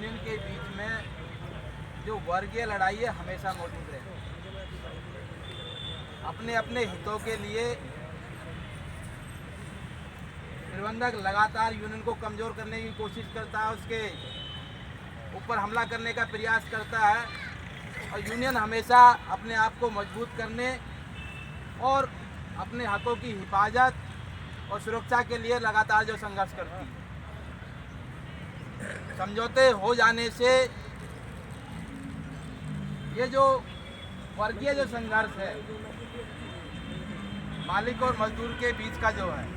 Union के बीच में जो वर्गीय लड़ाई है हमेशा मौजूद रहती है। अपने अपने हितों के लिए प्रबंधक लगातार यूनियन को कमज़ोर करने की कोशिश करता है, उसके ऊपर हमला करने का प्रयास करता है, और यूनियन हमेशा अपने आप को मजबूत करने और अपने हकों की हिफाजत और सुरक्षा के लिए लगातार जो संघर्ष करती है। समझौते हो जाने से ये जो वर्गीय जो संघर्ष है मालिक और मजदूर के बीच का जो है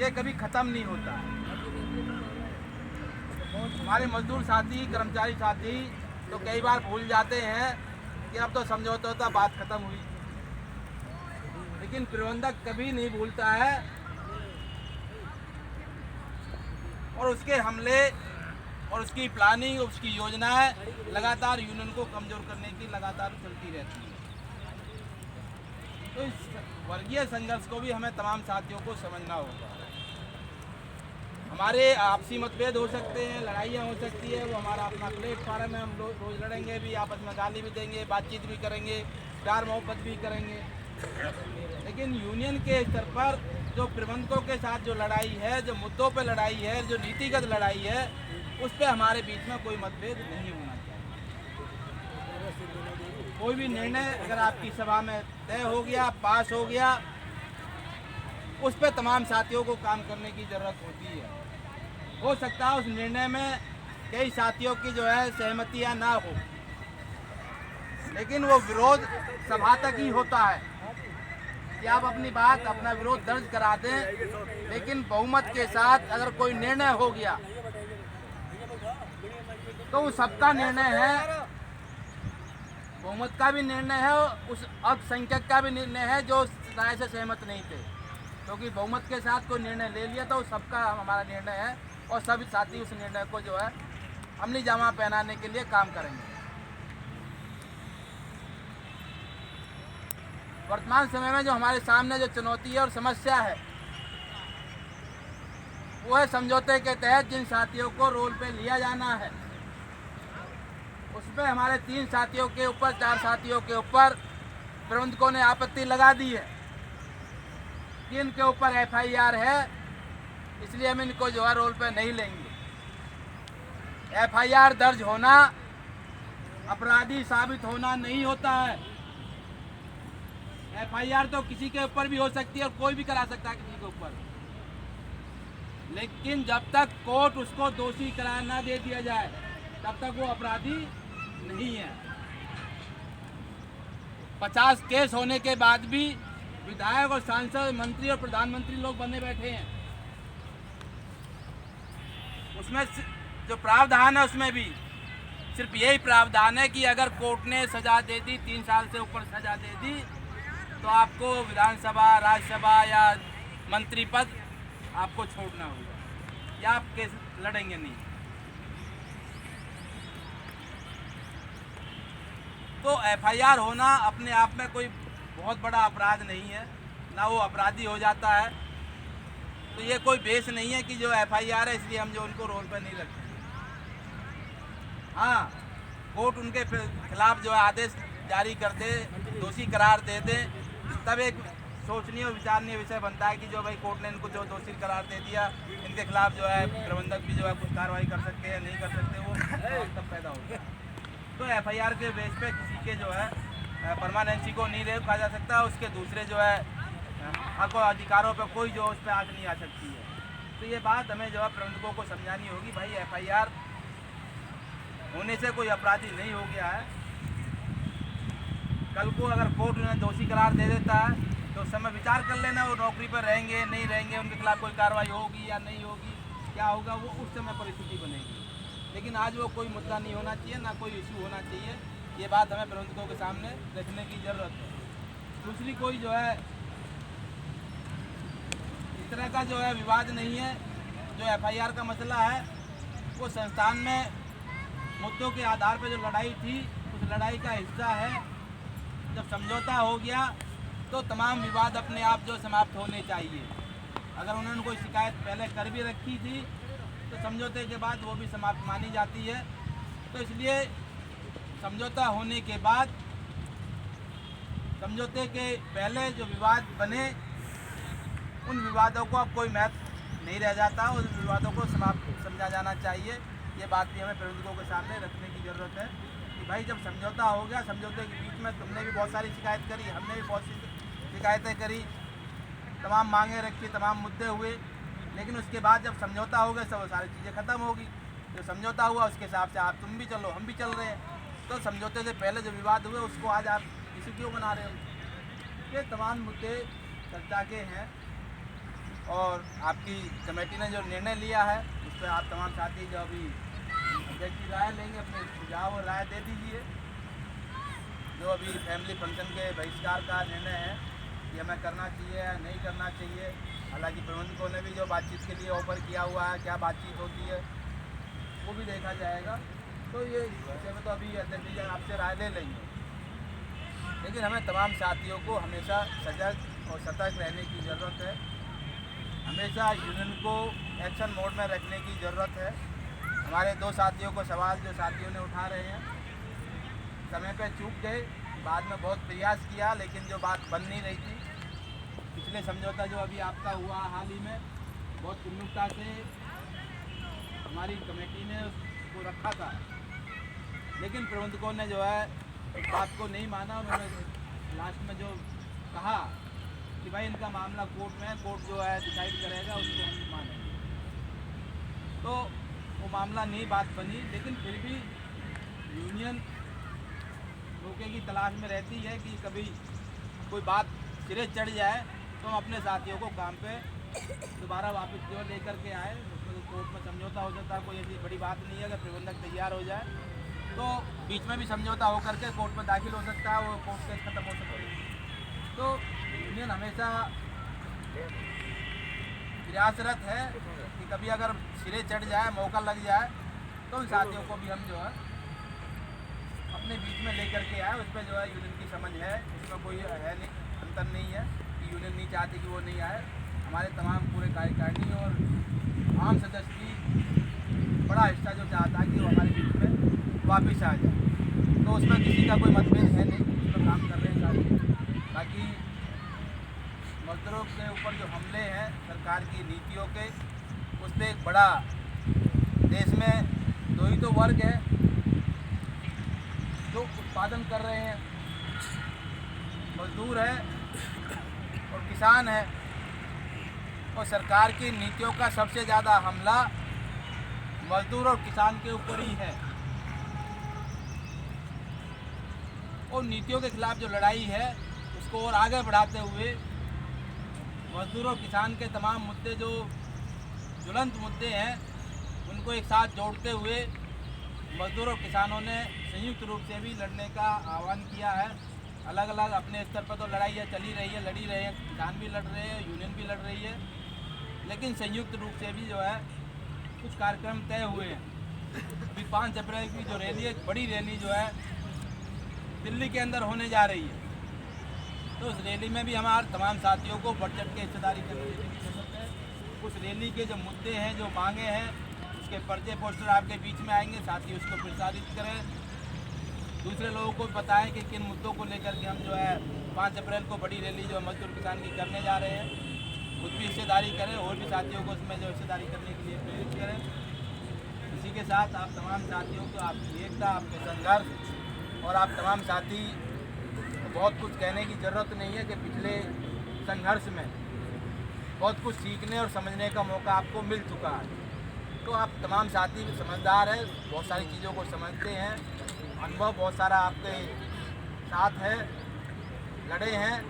ये कभी ख़त्म नहीं होता। हमारे मजदूर साथी, कर्मचारी साथी तो कई बार भूल जाते हैं कि अब तो समझौता होता, बात ख़त्म हुई, लेकिन प्रबंधक कभी नहीं भूलता है और उसके हमले और उसकी प्लानिंग, उसकी योजनाएं लगातार यूनियन को कमज़ोर करने की लगातार चलती रहती है। तो इस वर्गीय संघर्ष को भी हमें तमाम साथियों को समझना होगा। हमारे आपसी मतभेद हो सकते हैं, लड़ाइयाँ हो सकती है, वो हमारा अपना प्लेटफार्म है, हम रोज़ लड़ेंगे भी, आपस में गाली भी देंगे, बातचीत भी करेंगे, प्यार मोहब्बत भी करेंगे, लेकिन यूनियन के स्तर पर जो प्रबंधकों के साथ जो लड़ाई है, जो मुद्दों पर लड़ाई है, जो नीतिगत लड़ाई है, उस पर हमारे बीच में कोई मतभेद नहीं होना चाहिए। कोई भी निर्णय अगर आपकी सभा में तय हो गया, पास हो गया, उस पर तमाम साथियों को काम करने की ज़रूरत होती है। हो सकता है उस निर्णय में कई साथियों की जो है सहमतियां ना हो, लेकिन वो विरोध सभा तक ही होता है कि आप अपनी बात, अपना विरोध दर्ज करा दें, लेकिन बहुमत के साथ अगर कोई निर्णय हो गया तो वो सबका निर्णय है, बहुमत का भी निर्णय है, उस अल्पसंख्यक का भी निर्णय है जो राय से सहमत नहीं थे, क्योंकि बहुमत के साथ कोई निर्णय ले लिया तो सबका हमारा निर्णय है और सभी साथी उस निर्णय को जो है अमली जामा पहनाने के लिए काम करेंगे। वर्तमान समय में जो हमारे सामने जो चुनौती है और समस्या है वो है समझौते के तहत जिन साथियों को रोल पे लिया जाना है उसमें हमारे 3 साथियों के ऊपर, 4 साथियों के ऊपर प्रबंधकों ने आपत्ति लगा दी है कि इनके ऊपर FIR है, इसलिए हम इनको जो है रोल पे नहीं लेंगे। FIR दर्ज होना अपराधी साबित होना नहीं होता है। FIR तो किसी के ऊपर भी हो सकती है और कोई भी करा सकता है किसी के ऊपर, लेकिन जब तक कोर्ट उसको दोषी करार ना दे दिया जाए तब तक वो अपराधी नहीं है। 50 केस होने के बाद भी विधायक और सांसद, मंत्री और प्रधानमंत्री लोग बने बैठे हैं। उसमें जो प्रावधान है उसमें भी सिर्फ यही प्रावधान है कि अगर कोर्ट ने सजा दे दी, 3 साल से ऊपर सजा दे दी, तो आपको विधानसभा, राज्यसभा या मंत्री पद आपको छोड़ना होगा या आप केस लड़ेंगे नहीं। तो FIR होना अपने आप में कोई बहुत बड़ा अपराध नहीं है, ना वो अपराधी हो जाता है। तो ये कोई बेस नहीं है कि जो FIR है इसलिए हम जो उनको रोल पर नहीं रखते। हाँ, कोर्ट उनके खिलाफ जो है आदेश जारी कर दे, दोषी करार दे दे, तब एक सोचनीय और विचारणीय विषय बनता है कि जो भाई कोर्ट ने इनको जो दोषी करार दे दिया, इनके खिलाफ जो है प्रबंधक भी जो है कुछ कार्रवाई कर सकते हैं, नहीं कर सकते, वो तब पैदा होता है। तो FIR के बेस पे किसी के जो है परमानेंसी को नहीं रोका जा सकता, उसके दूसरे जो है हक और अधिकारों पर कोई जो उस पर आग नहीं आ सकती है। तो ये बात हमें जो है प्रबंधकों को समझानी होगी, भाई FIR होने से कोई अपराधी नहीं हो गया है। कल को अगर कोर्ट उन्हें दोषी करार दे देता है तो उस समय विचार कर लेना वो नौकरी पर रहेंगे, नहीं रहेंगे, उनके खिलाफ कोई कार्रवाई होगी या नहीं होगी, क्या होगा, वो उस समय परिस्थिति बनेगी। लेकिन आज वो कोई मुद्दा नहीं होना चाहिए, ना कोई इशू होना चाहिए। ये बात हमें प्रबंधकों के सामने रखने की ज़रूरत है। दूसरी कोई जो है इस तरह का जो है विवाद नहीं है। जो FIR का मसला है वो संस्थान में मुद्दों के आधार पर जो लड़ाई थी उस लड़ाई का हिस्सा है। जब समझौता हो गया तो तमाम विवाद अपने आप जो समाप्त होने चाहिए। अगर उन्होंने कोई शिकायत पहले कर भी रखी थी तो समझौते के बाद वो भी समाप्त मानी जाती है। तो इसलिए समझौता होने के बाद समझौते के पहले जो विवाद बने उन विवादों को अब कोई महत्व नहीं रह जाता, उन विवादों को समाप्त समझा जाना चाहिए। ये बात भी हमें प्रबंधकों के सामने रखने की ज़रूरत है कि भाई जब समझौता हो गया, समझौते के बीच में तुमने भी बहुत सारी शिकायत करी, हमने भी बहुत सी शिकायतें करी, तमाम मांगें रखी, तमाम मुद्दे हुए, लेकिन उसके बाद जब समझौता हो गया सब सारी चीज़ें ख़त्म होगी। जो समझौता हुआ उसके हिसाब से आप तुम भी चलो, हम भी चल रहे हैं। तो समझौते से पहले जो विवाद हुए उसको आज आप इशू क्यों बना रहे हो? ये तमाम मुद्दे चर्चा के हैं और आपकी कमेटी ने जो निर्णय लिया है उस पर आप तमाम साथी जो अभी अध्यक्ष की राय लेंगे, अपने सुझाव और राय दे दीजिए। जो अभी फैमिली फंक्शन के बहिष्कार का निर्णय है कि हमें करना चाहिए या नहीं करना चाहिए, हालांकि प्रबंधकों ने भी जो बातचीत के लिए ऑफर किया हुआ है, क्या बातचीत होती है वो भी देखा जाएगा। तो ये विषय में तो अभी अध्यक्ष जी आपसे राय ले लेंगे, लेकिन हमें तमाम साथियों को हमेशा सजग और सतर्क रहने की ज़रूरत है। हमेशा यूनियन को एक्शन मोड में रखने की ज़रूरत है। हमारे दो साथियों को सवाल जो साथियों ने उठा रहे हैं, समय पे चूक गए, बाद में बहुत प्रयास किया लेकिन जो बात बन नहीं रही थी। पिछले समझौता जो अभी आपका हुआ हाल ही में, बहुत उन्मुखता से हमारी कमेटी ने उसको रखा था, लेकिन प्रबंधकों ने जो है इस बात को नहीं माना। उन्होंने लास्ट में जो कहा कि भाई इनका मामला कोर्ट में है, कोर्ट जो है डिसाइड करेगा उसको हम मानेंगे। तो वो मामला नहीं बात बनी, लेकिन फिर भी यूनियन मौके की तलाश में रहती है कि कभी कोई बात सिरे चढ़ जाए तो हम अपने साथियों को काम पे दोबारा वापस जो लेकर के आए। उसमें तो कोर्ट में समझौता हो जाता है, कोई ऐसी बड़ी बात नहीं है। अगर प्रबंधक तैयार हो जाए तो बीच में भी समझौता हो करके कोर्ट में दाखिल हो सकता है, वो कोर्ट केस खत्म हो सकता है। तो यूनियन हमेशा प्रयासरत है कि कभी अगर सिरे चढ़ जाए, मौका लग जाए, तो उन साथियों को भी हम जो है अपने बीच में लेकर के आए। उस पर जो है यूनियन की समझ है, उसमें कोई है नहीं, अंतर नहीं है कि यूनियन नहीं चाहती कि वो नहीं आए। हमारे तमाम पूरे कार्यकारिणी और आम सदस्य की बड़ा हिस्सा जो चाहता है कि वो हमारे बीच में वापस आ जाए। तो उसमें किसी का कोई मतभेद है नहीं, उस पर काम कर रहे हैं सारे। बाकी मजदूरों के ऊपर जो हमले हैं सरकार की नीतियों के, उस पर एक बड़ा, देश में दो ही तो वर्ग है जो उत्पादन कर रहे हैं, मजदूर है और किसान है। और सरकार की नीतियों का सबसे ज़्यादा हमला मजदूर और किसान के ऊपर ही है। और नीतियों के खिलाफ जो लड़ाई है उसको और आगे बढ़ाते हुए मजदूर और किसान के तमाम मुद्दे जो ज्वलंत मुद्दे हैं उनको एक साथ जोड़ते हुए मजदूर और किसानों ने संयुक्त रूप से भी लड़ने का आह्वान किया है। अलग अलग अपने स्तर पर तो लड़ाइयाँ चली रही है, लड़ी रहे हैं, किसान भी लड़ रहे हैं, यूनियन भी लड़ रही है, लेकिन संयुक्त रूप से भी जो है कुछ कार्यक्रम तय हुए हैं। अभी 5 अप्रैल की जो रैली है, बड़ी रैली जो है दिल्ली के अंदर होने जा रही है। तो उस रैली में भी हमारे तमाम साथियों को बढ़ चढ़ के हिस्सेदारी करने की जरूरत है। उस रैली के जो मुद्दे हैं, जो मांगे हैं, उसके पर्चे पोस्टर आपके बीच में आएंगे, साथी उसको प्रसारित करें, दूसरे लोगों को बताएं कि किन मुद्दों को लेकर के हम जो है 5 अप्रैल को बड़ी रैली जो मजदूर किसान की करने जा रहे हैं, खुद भी हिस्सेदारी करें और भी साथियों को उसमें जो हिस्सेदारी करने के लिए प्रेरित करें। इसी के साथ आप तमाम साथियों को आपकी एकता, आपके संघर्ष और आप तमाम साथी को बहुत कुछ कहने की ज़रूरत नहीं है कि पिछले संघर्ष में बहुत कुछ सीखने और समझने का मौका आपको मिल चुका है। तो आप तमाम साथी समझदार हैं, बहुत सारी चीज़ों को समझते हैं, अनुभव बहुत सारा आपके साथ है, लड़े हैं,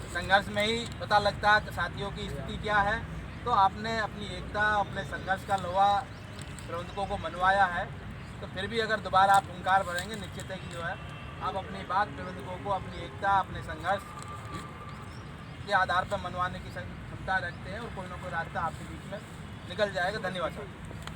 संघर्ष में ही पता लगता है कि साथियों की स्थिति क्या है। तो आपने अपनी एकता, अपने संघर्ष का लोहा प्रबंधकों को मनवाया है, तो फिर भी अगर दोबारा आप हुंकार भरेंगे, निश्चित है कि जो है आप अपनी बात प्रबंधकों को अपनी एकता, अपने संघर्ष के आधार पर मनवाने की क्षमता रखते हैं और कोई ना कोई रास्ता आपके बीच में निकल जाएगा। धन्यवाद सर।